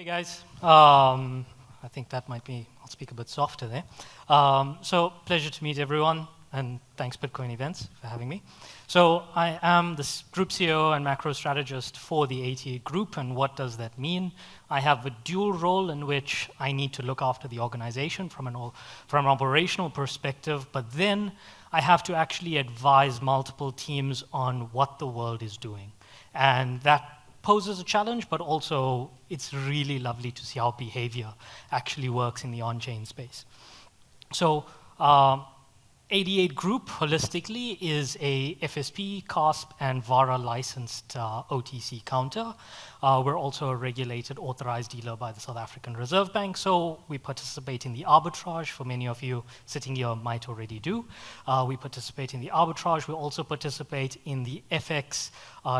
Hey guys, I think that might be, I'll speak a bit softer there. So pleasure to meet everyone, and thanks Bitcoin Events for having me. So I am the group CEO and macro strategist for the 88 group, and what does that mean? I have a dual role in which I need to look after the organization from an operational perspective, but then I have to actually advise multiple teams on what the world is doing. And that poses a challenge, but also it's really lovely to see how behavior actually works in the on-chain space. So 88 Group, holistically, is a FSP, CASP, and VARA licensed OTC counter. We're also a regulated authorized dealer by the South African Reserve Bank, so we participate in the arbitrage. For many of you sitting here might already do. We participate in the arbitrage. We also participate in the FX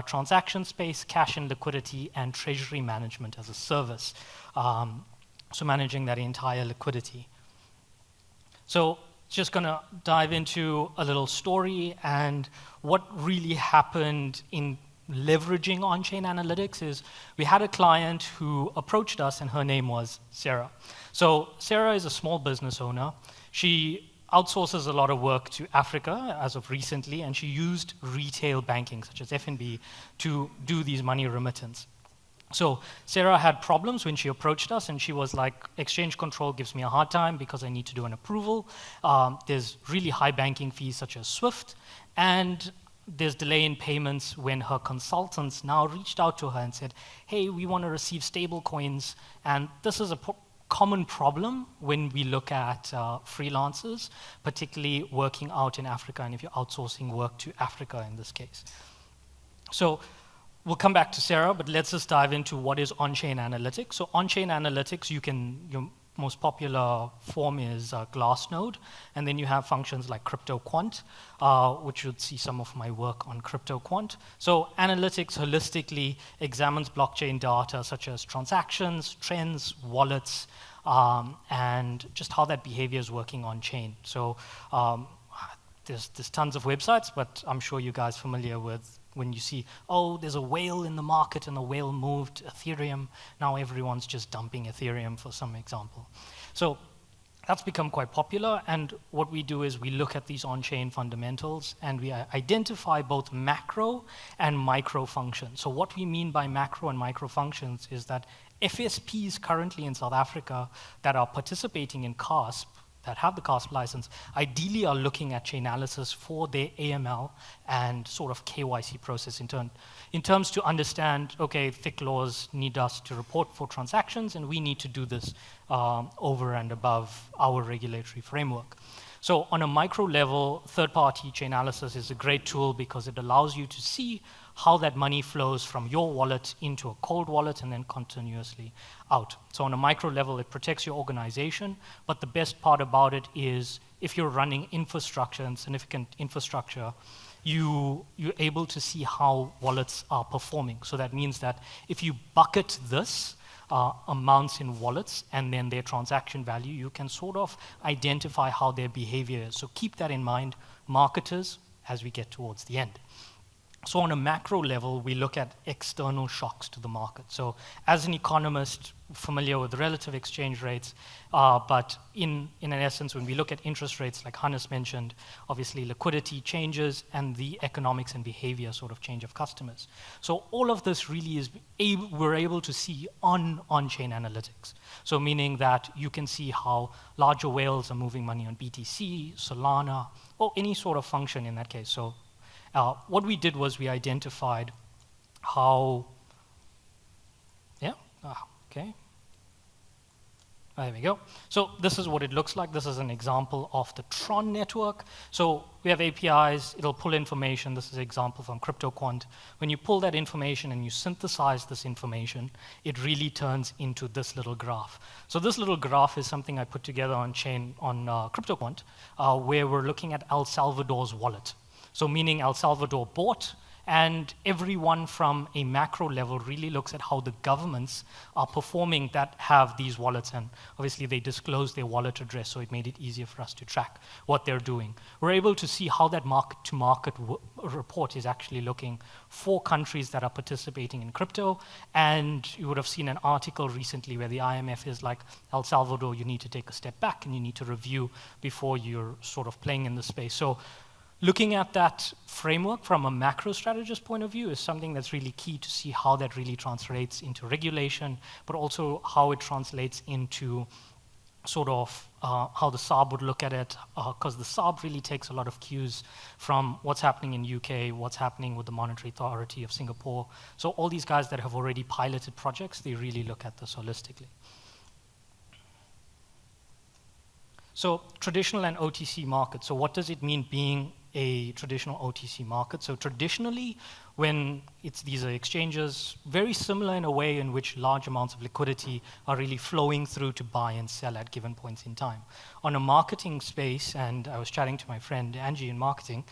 transaction space, cash and liquidity, and treasury management as a service. So managing that entire liquidity. So just going to dive into a little story, and what really happened in leveraging on-chain analytics is we had a client who approached us, and her name was Sarah. So Sarah is a small business owner. She outsources a lot of work to Africa as of recently, and she used retail banking, such as F&B, to do these money remittance. So Sarah had problems when she approached us, and she was like, exchange control gives me a hard time because I need to do an approval. There's really high banking fees such as SWIFT, and there's delay in payments when her consultants now reached out to her and said, hey, we want to receive stable coins, and this is a common problem when we look at freelancers, particularly working out in Africa, and if you're outsourcing work to Africa in this case. So we'll come back to Sarah, but let's just dive into what is on-chain analytics. So on-chain analytics, your most popular form is Glassnode, and then you have functions like CryptoQuant, which you'll see some of my work on CryptoQuant. So analytics holistically examines blockchain data such as transactions, trends, wallets, and just how that behavior is working on-chain. So there's tons of websites, but I'm sure you guys are familiar with when you see, oh, there's a whale in the market and the whale moved Ethereum. Now everyone's just dumping Ethereum, for some example. So that's become quite popular, and what we do is we look at these on-chain fundamentals and we identify both macro and micro functions. So what we mean by macro and micro functions is that FSPs currently in South Africa that are participating in CASP, that have the CASP license, ideally are looking at Chainalysis for their AML and sort of KYC process in terms to understand, okay, FIC laws need us to report for transactions, and we need to do this over and above our regulatory framework. So on a micro level, third-party Chainalysis is a great tool because it allows you to see how that money flows from your wallet into a cold wallet and then continuously out. So on a micro level, it protects your organization, but the best part about it is if you're running infrastructure and significant infrastructure, you're able to see how wallets are performing. So that means that if you bucket this amounts in wallets and then their transaction value, you can sort of identify how their behavior is. So keep that in mind, marketers, as we get towards the end. So on a macro level, we look at external shocks to the market. So as an economist, familiar with relative exchange rates, but in an essence, when we look at interest rates, like Hannes mentioned, obviously liquidity changes and the economics and behavior sort of change of customers. So all of this really is, we're able to see on-chain analytics. So meaning that you can see how larger whales are moving money on BTC, Solana, or any sort of function in that case. So what we did was we identified how, okay. There we go. So this is what it looks like. This is an example of the Tron network. So we have APIs, it'll pull information. This is an example from CryptoQuant. When you pull that information and you synthesize this information, it really turns into this little graph. So this little graph is something I put together on CryptoQuant, where we're looking at El Salvador's wallet. So meaning El Salvador bought And everyone from a macro level really looks at how the governments are performing that have these wallets. And obviously, they disclose their wallet address, so it made it easier for us to track what they're doing. We're able to see how that market-to-market report is actually looking for countries that are participating in crypto. And you would have seen an article recently where the IMF is like, El Salvador, you need to take a step back and you need to review before you're sort of playing in the space. So looking at that framework from a macro strategist point of view is something that's really key to see how that really translates into regulation, but also how it translates into sort of how the SARB would look at it, because the SARB really takes a lot of cues from what's happening in UK, what's happening with the Monetary Authority of Singapore. So all these guys that have already piloted projects, they really look at this holistically. So traditional and OTC market. So what does it mean being a traditional OTC market? So traditionally, when these are exchanges, very similar in a way in which large amounts of liquidity are really flowing through to buy and sell at given points in time. On a marketing space, and I was chatting to my friend Angie in marketing,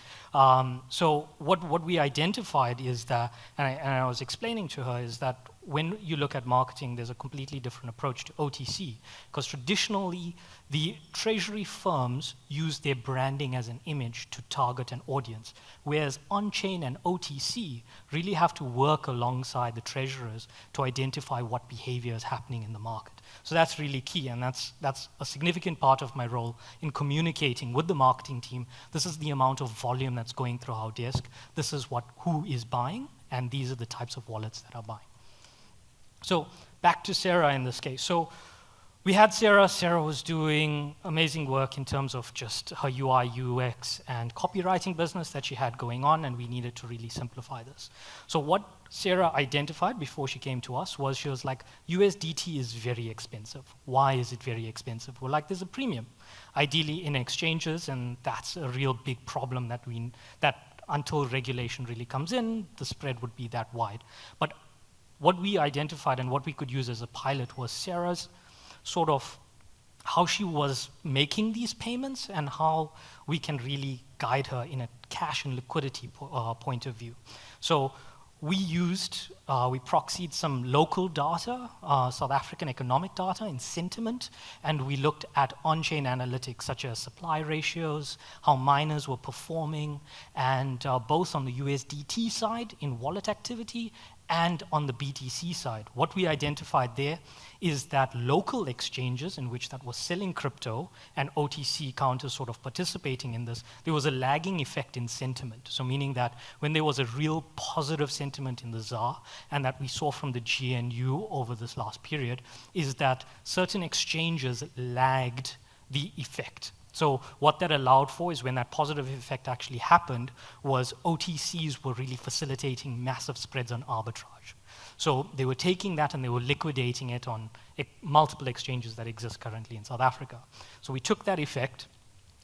so what we identified is that, and I was explaining to her, is that when you look at marketing, there's a completely different approach to OTC, because traditionally, the treasury firms use their branding as an image to target an audience, whereas on-chain and OTC really have to work alongside the treasurers to identify what behavior is happening in the market. So that's really key, and that's a significant part of my role in communicating with the marketing team. This is the amount of volume that's going through our desk. This is who is buying, and these are the types of wallets that are buying. So back to Sarah in this case. So we had Sarah. Sarah was doing amazing work in terms of just her UI, UX, and copywriting business that she had going on, and we needed to really simplify this. So what Sarah identified before she came to us was she was like, USDT is very expensive. Why is it very expensive? Well, like there's a premium, ideally in exchanges, and that's a real big problem that until regulation really comes in, the spread would be that wide. But what we identified and what we could use as a pilot was Sarah's sort of how she was making these payments and how we can really guide her in a cash and liquidity point of view. So we proxied some local data, South African economic data and sentiment, and we looked at on-chain analytics such as supply ratios, how miners were performing, and both on the USDT side in wallet activity and on the BTC side. What we identified there is that local exchanges in which that was selling crypto and OTC counters sort of participating in this, there was a lagging effect in sentiment. So meaning that when there was a real positive sentiment in the ZAR, and that we saw from the GNU over this last period, is that certain exchanges lagged the effect. So what that allowed for is when that positive effect actually happened was OTCs were really facilitating massive spreads on arbitrage. So they were taking that and they were liquidating it on multiple exchanges that exist currently in South Africa. So we took that effect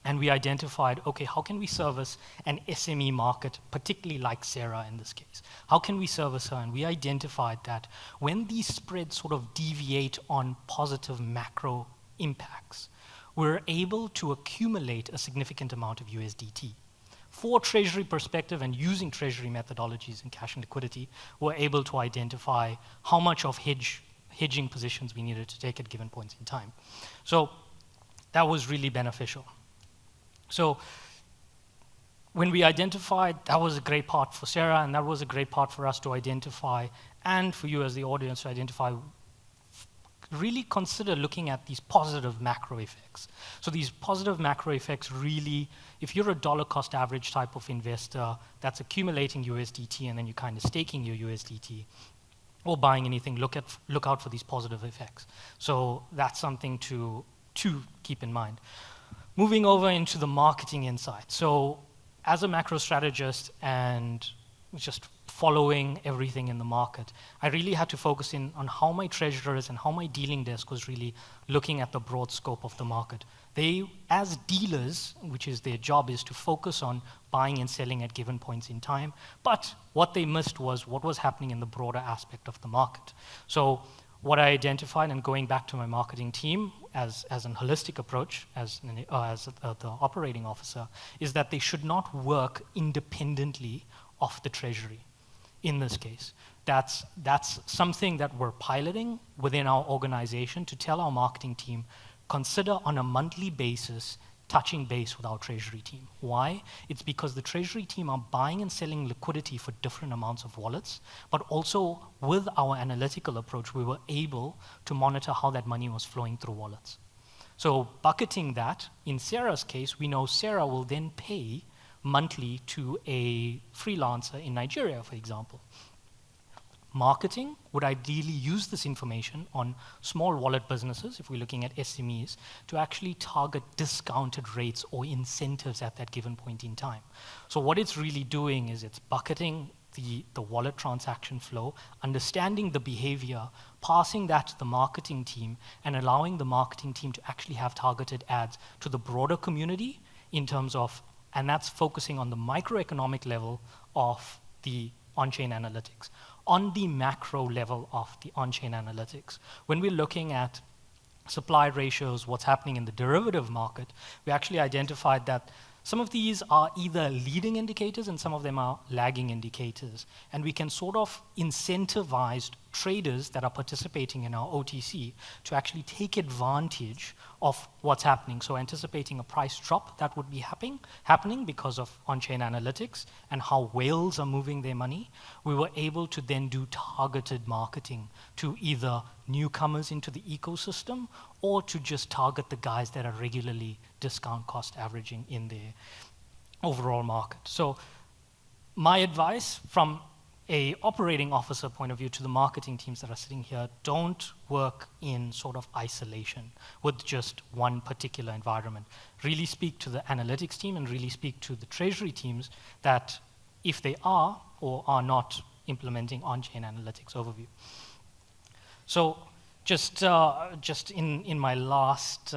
and we identified, okay, how can we service an SME market, particularly like Sarah in this case? How can we service her? And we identified that when these spreads sort of deviate on positive macro impacts, we're able to accumulate a significant amount of USDT. For Treasury perspective and using Treasury methodologies in cash and liquidity, we're able to identify how much of hedging positions we needed to take at given points in time. So that was really beneficial. So when we identified, that was a great part for Sarah, and that was a great part for us to identify, and for you as the audience to identify, really consider looking at these positive macro effects. So these positive macro effects really, if you're a dollar cost average type of investor that's accumulating USDT and then you're kind of staking your USDT or buying anything, look out for these positive effects. So that's something to keep in mind. Moving over into the marketing insight. So as a macro strategist and just following everything in the market, I really had to focus in on how my treasurers and how my dealing desk was really looking at the broad scope of the market. They, as dealers, which is their job, is to focus on buying and selling at given points in time, but what they missed was what was happening in the broader aspect of the market. So what I identified, and going back to my marketing team as an holistic approach, as the operating officer, is that they should not work independently of the Treasury in this case. That's something that we're piloting within our organization to tell our marketing team, consider on a monthly basis touching base with our Treasury team. Why? It's because the Treasury team are buying and selling liquidity for different amounts of wallets, but also with our analytical approach, we were able to monitor how that money was flowing through wallets. So bucketing that, in Sarah's case, we know Sarah will then pay monthly to a freelancer in Nigeria, for example. Marketing would ideally use this information on small wallet businesses, if we're looking at SMEs, to actually target discounted rates or incentives at that given point in time. So what it's really doing is it's bucketing the wallet transaction flow, understanding the behavior, passing that to the marketing team, and allowing the marketing team to actually have targeted ads to the broader community in terms of, and that's focusing on the microeconomic level of the on-chain analytics. On the macro level of the on-chain analytics, when we're looking at supply ratios, what's happening in the derivative market, we actually identified that some of these are either leading indicators and some of them are lagging indicators. And we can sort of incentivize traders that are participating in our OTC to actually take advantage of what's happening. So anticipating a price drop that would be happening because of on-chain analytics and how whales are moving their money, we were able to then do targeted marketing to either newcomers into the ecosystem or to just target the guys that are regularly discount cost averaging in their overall market. So my advice from a operating officer point of view to the marketing teams that are sitting here, don't work in sort of isolation with just one particular environment. Really speak to the analytics team and really speak to the treasury teams that if they are or are not implementing on-chain analytics overview. So just in my last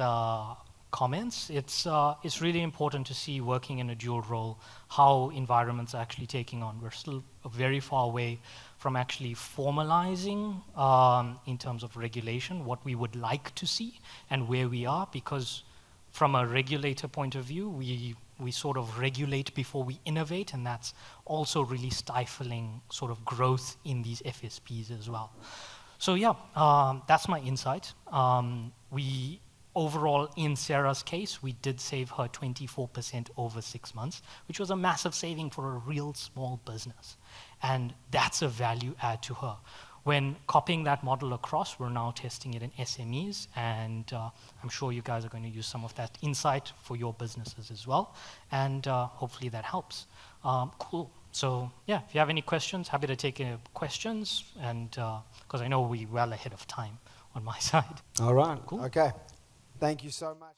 comments, it's really important to see, working in a dual role, how environments are actually taking on. We're still very far away from actually formalizing in terms of regulation what we would like to see and where we are, because from a regulator point of view, we sort of regulate before we innovate, and that's also really stifling sort of growth in these FSPs as well. So yeah, that's my insight. Overall, in Sarah's case, we did save her 24% over 6 months, which was a massive saving for a real small business. And that's a value add to her. When copying that model across, we're now testing it in SMEs, and I'm sure you guys are going to use some of that insight for your businesses as well, and hopefully that helps. Cool. So yeah, if you have any questions, happy to take questions, and because I know we're well ahead of time on my side. All right. Cool. Okay. Thank you so much.